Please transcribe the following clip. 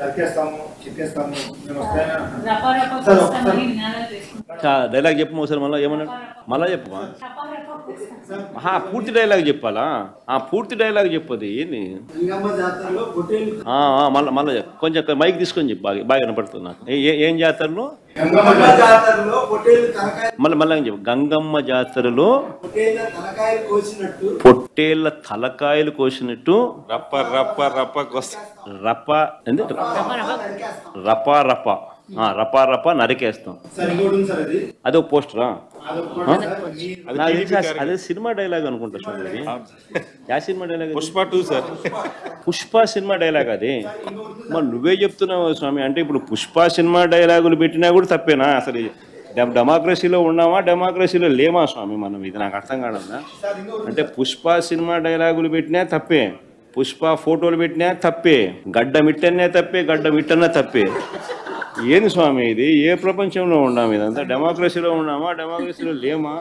నరికేస్తాము చెప్పేస్తాము మేము వస్తాయని డైలాగ్ చెప్పు ఒకసారి మళ్ళీ ఏమన్నా మళ్ళా చెప్పు పూర్తి డైలాగ్ చెప్పాలా పూర్తి డైలాగ్ చెప్పదు ఏంది మళ్ళీ మళ్ళీ కొంచెం మైక్ తీసుకొని చెప్పు బాగా బాగా వినపడుతుంది నాకు ఏం జాతరలో మళ్ళీ మళ్ళీ చెప్పు గంగమ్మ జాతరలో పొట్టేళ్ల తలకాయలు కోసినట్టు రప్ప రప్ప రప్ప రప్ప రప రప రపా రపా నరికేస్తాం. అదో పోస్టరా? అదే సినిమా డైలాగ్ అనుకుంటా స్వామి. యా cinema dialogue? Pushpa 2 sir. Pushpa cinema dialogue అది. మరి నువ్వే చెప్తున్నావు స్వామి. అంటే ఇప్పుడు పుష్ప సినిమా డైలాగులు పెట్టినా కూడా తప్పేనా? అసలు డెమోక్రసీలో ఉన్నామా డెమోక్రసీలో లేమా స్వామి మనం? ఇది నాకు అర్థం కాదన్నా. అంటే పుష్ప సినిమా డైలాగులు పెట్టినా తప్పే, పుష్ప ఫోటోలు పెట్టినా తప్పే, గడ్డ మిట్టనే తప్పే, గడ్డ మిట్టనే తప్పే. ఏంది స్వామి ఇది? ఏ ప్రపంచంలో ఉన్నాము? ఇదంతా డెమోక్రసీలో ఉన్నామా డెమోక్రసీలో లేమా?